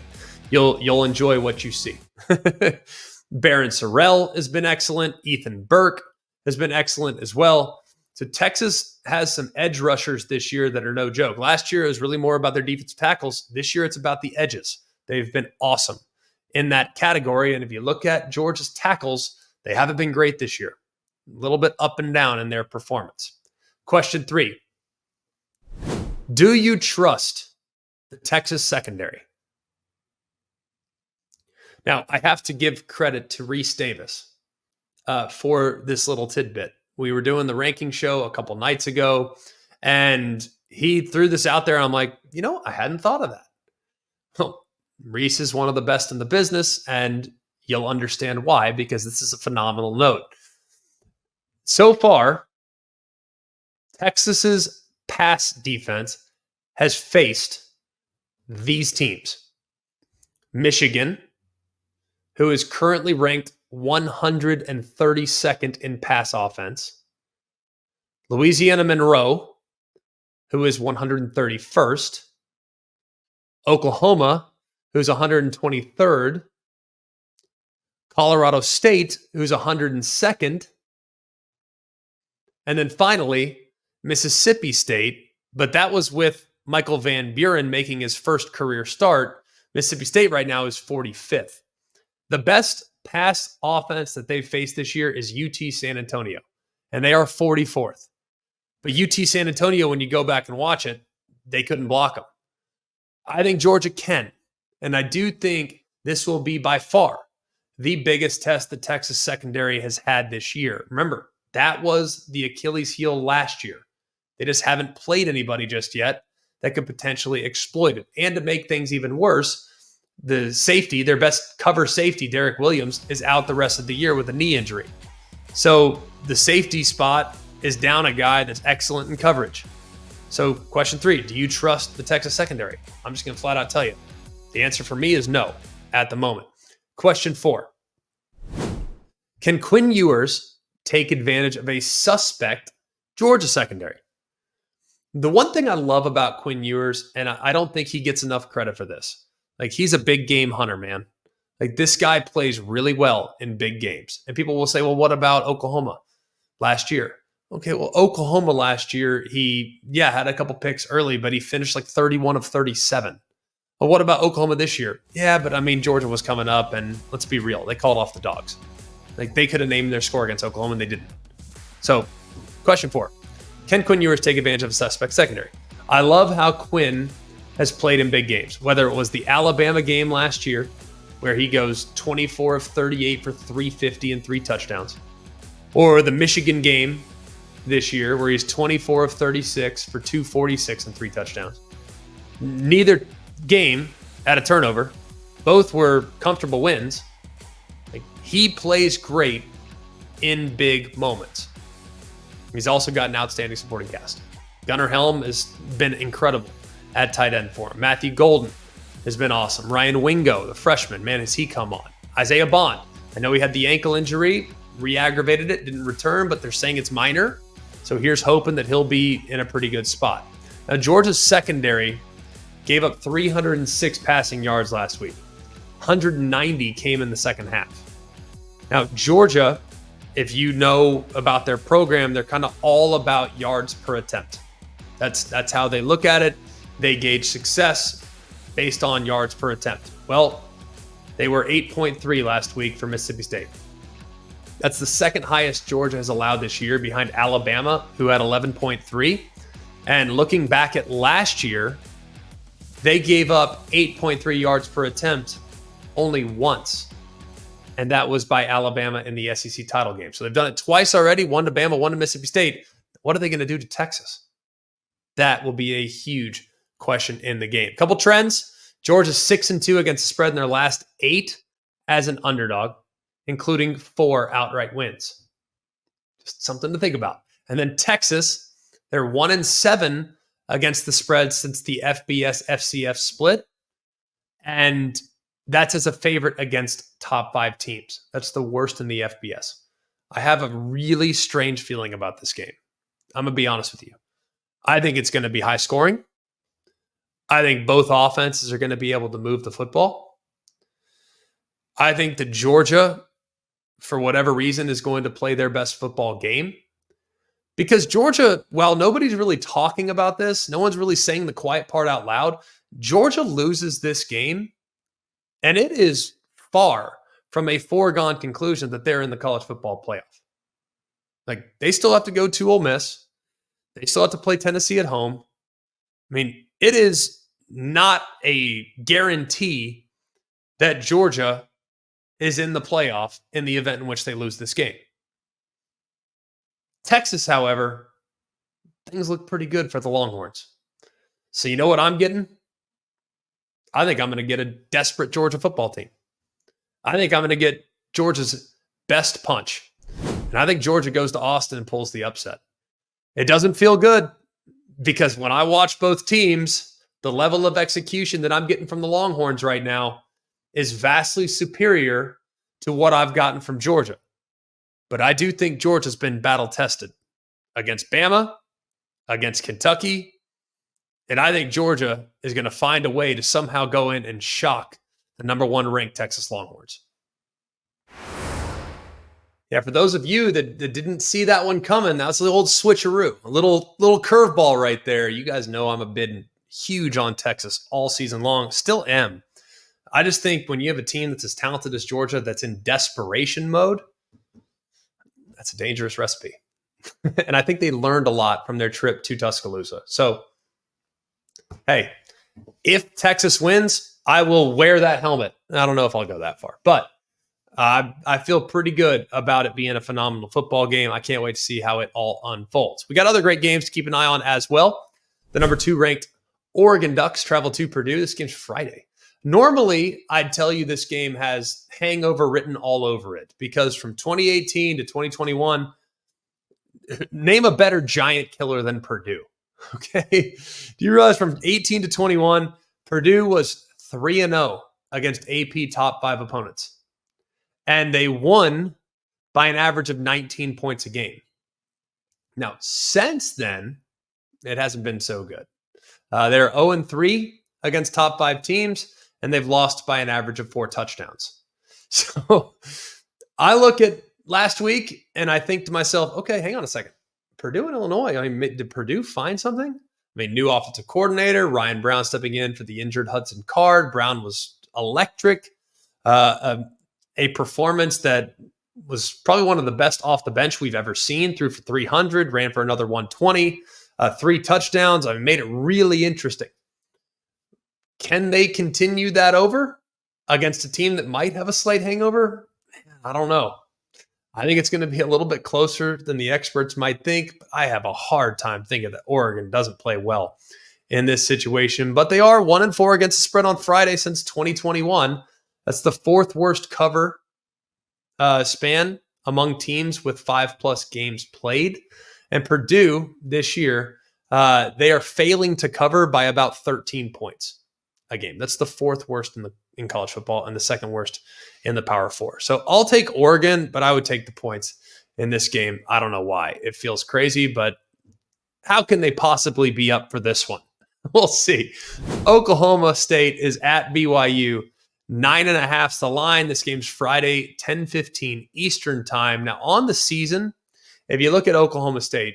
[SPEAKER 1] You'll enjoy what you see. Barron Sorrell has been excellent. Ethan Burke has been excellent as well. So Texas has some edge rushers this year that are no joke. Last year it was really more about their defensive tackles. This year it's about the edges. They've been awesome in that category. And if you look at Georgia's tackles, they haven't been great this year. A little bit up and down in their performance. Question 3. Do you trust the Texas secondary? Now, I have to give credit to Reese Davis for this little tidbit. We were doing the ranking show a couple nights ago, and he threw this out there. I'm like, I hadn't thought of that. Well, Reese is one of the best in the business, and you'll understand why, because this is a phenomenal note. So far, Texas's pass defense has faced these teams. Michigan, who is currently ranked 132nd in pass offense. Louisiana Monroe, who is 131st. Oklahoma, who's 123rd. Colorado State, who's 102nd. And then finally, Mississippi State, but that was with Michael Van Buren making his first career start. Mississippi State right now is 45th. The best pass offense that they've faced this year is UT San Antonio, and they are 44th. But UT San Antonio, when you go back and watch it, they couldn't block them. I think Georgia can, and I do think this will be by far the biggest test the Texas secondary has had this year. Remember, that was the Achilles heel last year. They just haven't played anybody just yet that could potentially exploit it. And to make things even worse, The safety, their best cover safety, Derek Williams, is out the rest of the year with a knee injury. So the safety spot is down a guy that's excellent in coverage. So question 3, do you trust the Texas secondary? I'm just going to flat out tell you. The answer for me is no at the moment. Question 4, can Quinn Ewers take advantage of a suspect Georgia secondary? The one thing I love about Quinn Ewers, and I don't think he gets enough credit for this, like he's a big game hunter, man. Like this guy plays really well in big games. And people will say, well, what about Oklahoma last year? Okay, well, Oklahoma last year, he had a couple picks early, but he finished like 31 of 37. Well, what about Oklahoma this year? Yeah, but I mean, Georgia was coming up, and let's be real, they called off the dogs. Like they could have named their score against Oklahoma, and they didn't. So, question 4, can Quinn Ewers take advantage of a suspect secondary? I love how Quinn has played in big games, whether it was the Alabama game last year, where he goes 24 of 38 for 350 and 3 touchdowns, or the Michigan game this year, where he's 24 of 36 for 246 and 3 touchdowns. Neither game had a turnover. Both were comfortable wins. Like, he plays great in big moments. He's also got an outstanding supporting cast. Gunnar Helm has been incredible at tight end for him. Matthew Golden has been awesome. Ryan Wingo, the freshman, man, has he come on. Isaiah Bond, I know he had the ankle injury, re-aggravated it, didn't return, but they're saying it's minor. So here's hoping that he'll be in a pretty good spot. Now, Georgia's secondary gave up 306 passing yards last week. 190 came in the second half. Now, Georgia, if you know about their program, they're kind of all about yards per attempt. That's how they look at it. They gauge success based on yards per attempt. Well, they were 8.3 last week for Mississippi State. That's the second highest Georgia has allowed this year, behind Alabama, who had 11.3. And looking back at last year, they gave up 8.3 yards per attempt only once. And that was by Alabama in the SEC title game. So they've done it twice already, one to Bama, one to Mississippi State. What are they going to do to Texas? That will be a huge question in the game. Couple trends. Georgia's 6-2 against the spread in their last 8 as an underdog, including 4 outright wins. Just something to think about. And then Texas, they're 1-7 against the spread since the FBS-FCS split. And that's as a favorite against top 5 teams. That's the worst in the FBS. I have a really strange feeling about this game. I'm going to be honest with you. I think it's going to be high scoring. I think both offenses are going to be able to move the football. I think that Georgia, for whatever reason, is going to play their best football game. Because Georgia, while nobody's really talking about this, no one's really saying the quiet part out loud, Georgia loses this game, and it is far from a foregone conclusion that they're in the college football playoff. Like, they still have to go to Ole Miss. They still have to play Tennessee at home. I mean, it is not a guarantee that Georgia is in the playoff in the event in which they lose this game. Texas, however, things look pretty good for the Longhorns. So you know what I'm getting? I think I'm going to get a desperate Georgia football team. I think I'm going to get Georgia's best punch. And I think Georgia goes to Austin and pulls the upset. It doesn't feel good because when I watch both teams, the level of execution that I'm getting from the Longhorns right now is vastly superior to what I've gotten from Georgia. But I do think Georgia's been battle-tested against Bama, against Kentucky, and I think Georgia is going to find a way to somehow go in and shock the number 1 ranked Texas Longhorns. Yeah, for those of you that didn't see that one coming, that's a old switcheroo, a little curveball right there. You guys know I'm a bit huge on Texas all season long. Still am. I just think when you have a team that's as talented as Georgia that's in desperation mode, that's a dangerous recipe. And I think they learned a lot from their trip to Tuscaloosa. So, hey, if Texas wins, I will wear that helmet. I don't know if I'll go that far, but I feel pretty good about it being a phenomenal football game. I can't wait to see how it all unfolds. We got other great games to keep an eye on as well. The number 2 ranked Oregon Ducks travel to Purdue. This game's Friday. Normally, I'd tell you this game has hangover written all over it because from 2018 to 2021, name a better giant killer than Purdue. Okay. Do you realize from 18 to 21, Purdue was 3-0 against AP top 5 opponents, and they won by an average of 19 points a game. Now, since then, it hasn't been so good. They're 0-3 against top 5 teams, and they've lost by an average of 4 touchdowns. So I look at last week and I think to myself, okay, hang on a second. Purdue and Illinois, I mean, did Purdue find something? I mean, new offensive coordinator, Ryan Brown stepping in for the injured Hudson Card. Brown was electric. A performance that was probably one of the best off the bench we've ever seen. Threw for 300, ran for another 120, 3 touchdowns. I mean, made it really interesting. Can they continue that over against a team that might have a slight hangover? I don't know. I think it's going to be a little bit closer than the experts might think. But I have a hard time thinking that Oregon doesn't play well in this situation. But they are 1-4 against the spread on Friday since 2021. That's the 4th worst cover span among teams with 5+ games played. And Purdue this year, they are failing to cover by about 13 points a game. That's the 4th worst in college football and the 2nd worst in the Power 4. So I'll take Oregon, but I would take the points in this game. I don't know why. It feels crazy, but how can they possibly be up for this one? We'll see. Oklahoma State is at BYU. 9.5's the line. This game's Friday, 10:15 Eastern time. Now on the season, if you look at Oklahoma State,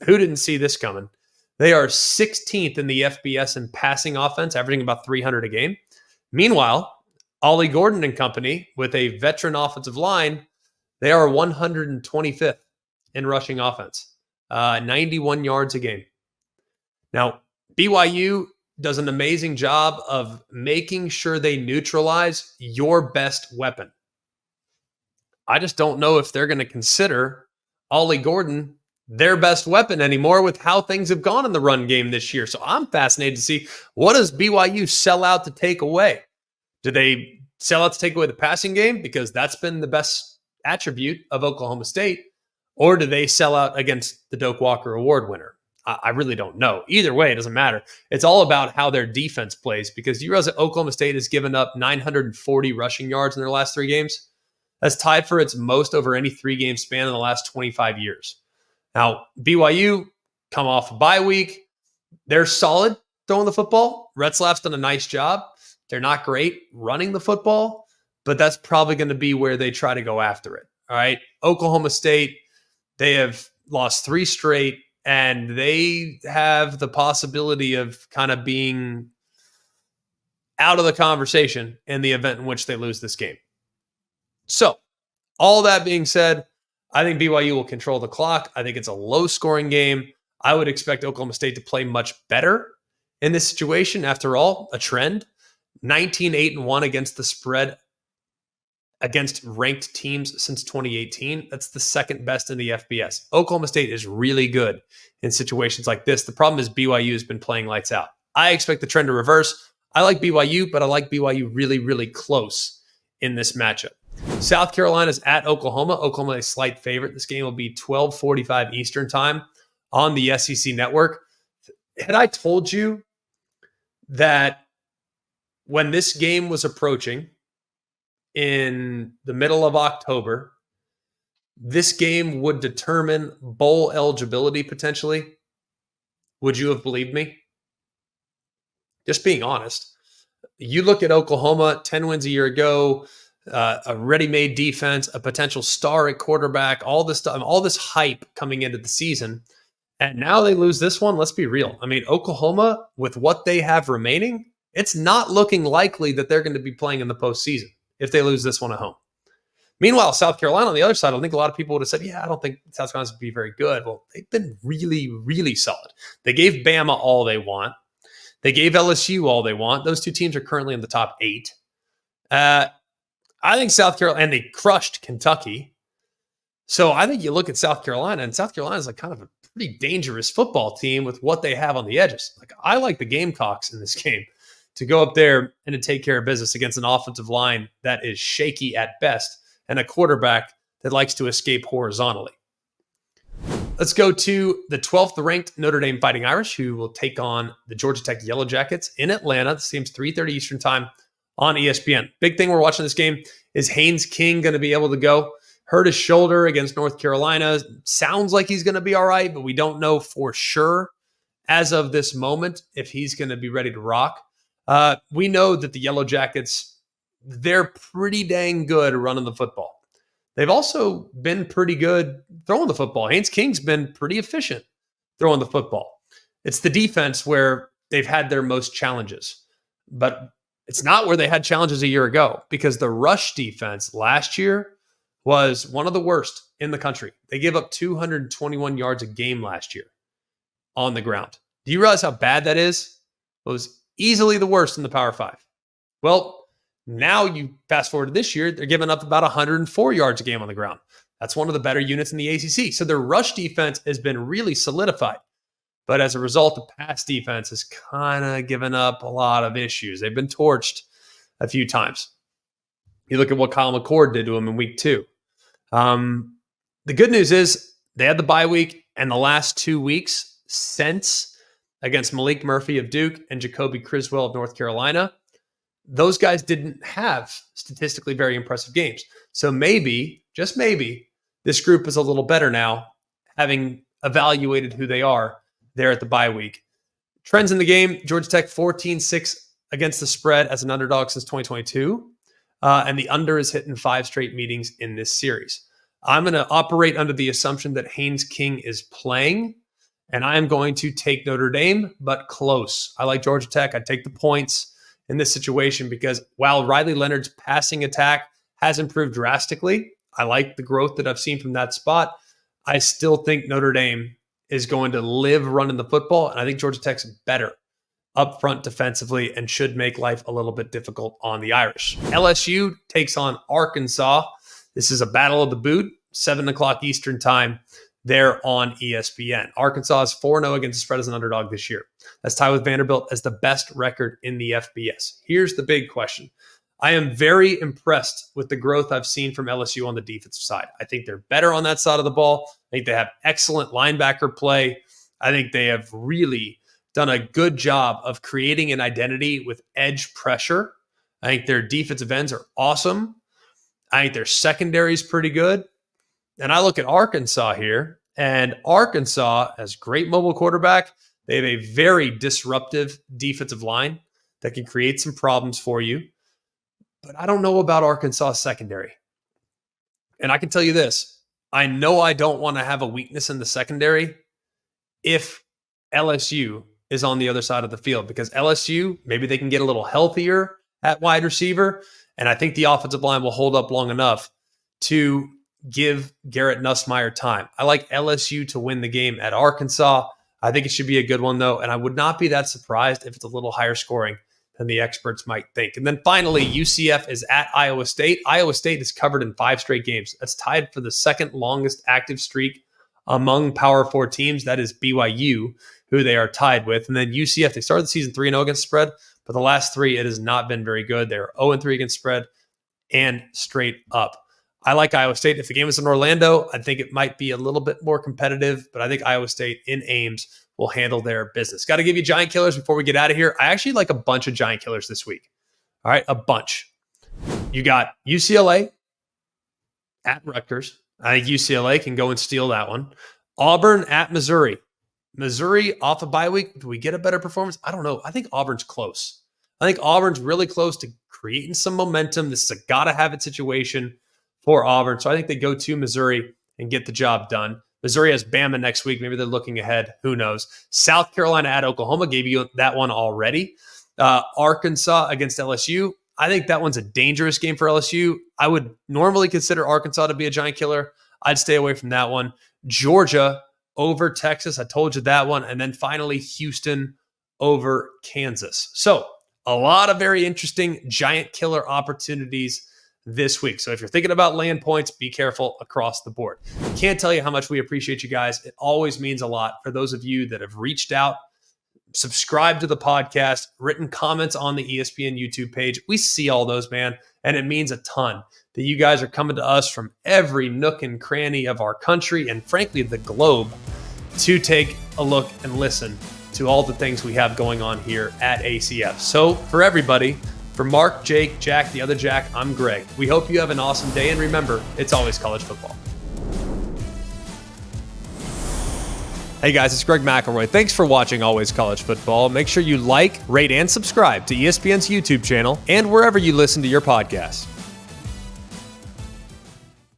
[SPEAKER 1] who didn't see this coming? They are 16th in the FBS in passing offense, averaging about 300 a game. Meanwhile, Ollie Gordon and company, with a veteran offensive line, they are 125th in rushing offense, 91 yards a game. Now, BYU does an amazing job of making sure they neutralize your best weapon. I just don't know if they're going to consider Ollie Gordon their best weapon anymore with how things have gone in the run game this year. So I'm fascinated to see, what does BYU sell out to take away? Do they sell out to take away the passing game? Because that's been the best attribute of Oklahoma State. Or do they sell out against the Doak Walker Award winner? I really don't know. Either way, it doesn't matter. It's all about how their defense plays, because you realize that Oklahoma State has given up 940 rushing yards in their last 3 games. That's tied for its most over any 3-game span in the last 25 years. Now, BYU come off a bye week. They're solid throwing the football. Retzlaff's done a nice job. They're not great running the football, but that's probably going to be where they try to go after it. All right. Oklahoma State, they have lost 3 straight, and they have the possibility of kind of being out of the conversation in the event in which they lose this game. So, all that being said, I think BYU will control the clock. I think it's a low-scoring game. I would expect Oklahoma State to play much better in this situation. After all, a trend. 19-8-1 against the spread against ranked teams since 2018. That's the 2nd best in the FBS. Oklahoma State is really good in situations like this. The problem is BYU has been playing lights out. I expect the trend to reverse. I like BYU, but I like BYU really, really close in this matchup. South Carolina's at Oklahoma. Oklahoma is a slight favorite. This game will be 12:45 Eastern time on the SEC network. Had I told you that when this game was approaching in the middle of October, this game would determine bowl eligibility potentially, would you have believed me? Just being honest. You look at Oklahoma, 10 wins a year ago, a ready-made defense, a potential star at quarterback, all this stuff, all this hype coming into the season. And now they lose this one. Let's be real. I mean, Oklahoma, with what they have remaining, it's not looking likely that they're going to be playing in the postseason if they lose this one at home. Meanwhile, South Carolina on the other side, I think a lot of people would have said, yeah, I don't think South Carolina's going to be very good. Well, they've been really, really solid. They gave Bama all they want. They gave LSU all they want. Those 2 teams are currently in the top 8. I think South Carolina, and they crushed Kentucky. So I think you look at South Carolina, and South Carolina is like kind of a pretty dangerous football team with what they have on the edges. Like, I like the Gamecocks in this game. to go up there and to take care of business against an offensive line that is shaky at best and a quarterback that likes to escape horizontally. Let's go to the 12th ranked Notre Dame Fighting Irish, who will take on the Georgia Tech Yellow Jackets in Atlanta. This game's 3:30 Eastern time on ESPN. Big thing we're watching this game is Haynes King going to be able to go. Hurt his shoulder against North Carolina. Sounds like he's going to be all right, but we don't know for sure as of this moment if he's going to be ready to rock. We know that the Yellow Jackets, they're pretty dang good running the football. They've also been pretty good throwing the football. Haynes King's been pretty efficient throwing the football. It's the defense where they've had their most challenges. But it's not where they had challenges a year ago, because the rush defense last year was one of the worst in the country. They gave up 221 yards a game last year on the ground. Do you realize how bad that is? It was easily the worst in the Power Five. Well, now you fast forward to this year, they're giving up about 104 yards a game on the ground. That's one of the better units in the ACC. So their rush defense has been really solidified. But as a result, the pass defense has kind of given up a lot of issues. They've been torched a few times. You look at what Kyle McCord did to them in week 2. The good news is they had the bye week, and the last 2 weeks since against Malik Murphy of Duke and Jacoby Criswell of North Carolina, those guys didn't have statistically very impressive games. So maybe, just maybe, this group is a little better now, having evaluated who they are there at the bye week. Trends in the game, Georgia Tech 14-6 against the spread as an underdog since 2022. And the under is hitting 5 straight meetings in this series. I'm going to operate under the assumption that Haynes King is playing, and I am going to take Notre Dame, but close. I like Georgia Tech. I take the points in this situation because while Riley Leonard's passing attack has improved drastically, I like the growth that I've seen from that spot. I still think Notre Dame is going to live running the football, and I think Georgia Tech's better up front defensively and should make life a little bit difficult on the Irish. LSU takes on Arkansas. This is a battle of the boot, 7 o'clock Eastern time there on ESPN. Arkansas is 4-0 against the spread as an underdog this year. That's tied with Vanderbilt as the best record in the FBS. Here's the big question. I am very impressed with the growth I've seen from LSU on the defensive side. I think they're better on that side of the ball. I think they have excellent linebacker play. I think they have really done a good job of creating an identity with edge pressure. I think their defensive ends are awesome. I think their secondary is pretty good. And I look at Arkansas here, and Arkansas has great mobile quarterback. They have a very disruptive defensive line that can create some problems for you. But I don't know about Arkansas secondary. And I can tell you this. I know I don't want to have a weakness in the secondary if LSU is on the other side of the field, because LSU, maybe they can get a little healthier at wide receiver. And I think the offensive line will hold up long enough to give Garrett Nussmeier time. I like LSU to win the game at Arkansas. I think it should be a good one, though. And I would not be that surprised if it's a little higher scoring than the experts might think. And then finally, UCF is at Iowa State. Iowa State is covered in 5 straight games. That's tied for the second longest active streak among Power 4 teams. That is BYU, who they are tied with. And then UCF, they started the season 3-0 against spread, but the last 3, it has not been very good. They're 0-3 against spread and straight up. I like Iowa State. If the game is in Orlando, I think it might be a little bit more competitive, but I think Iowa State in Ames will handle their business. Got to give you giant killers before we get out of here. I actually like a bunch of giant killers this week. All right, a bunch. You got UCLA at Rutgers. I think UCLA can go and steal that one. Auburn at Missouri. Missouri off a bye week. Do we get a better performance? I don't know. I think Auburn's close. I think Auburn's really close to creating some momentum. This is a gotta-have-it situation for Auburn. So I think they go to Missouri and get the job done. Missouri has Bama next week. Maybe they're looking ahead. Who knows? South Carolina at Oklahoma. Gave you that one already. Arkansas against LSU. I think that one's a dangerous game for LSU. I would normally consider Arkansas to be a giant killer. I'd stay away from that one. Georgia over Texas. I told you that one. And then finally, Houston over Kansas. So a lot of very interesting giant killer opportunities this week. So if you're thinking about laying points, be careful across the board. Can't tell you how much we appreciate you guys. It always means a lot for those of you that have reached out, subscribe to the podcast, written comments on the ESPN YouTube page. We see all those, man, and it means a ton that you guys are coming to us from every nook and cranny of our country and, frankly, the globe to take a look and listen to all the things we have going on here at ACF. So for everybody, for Mark, Jake, Jack, the other Jack, I'm Greg. We hope you have an awesome day, and remember, it's always college football. Hey guys, it's Greg McElroy. Thanks for watching Always College Football. Make sure you like, rate, and subscribe to ESPN's YouTube channel and wherever you listen to your podcasts.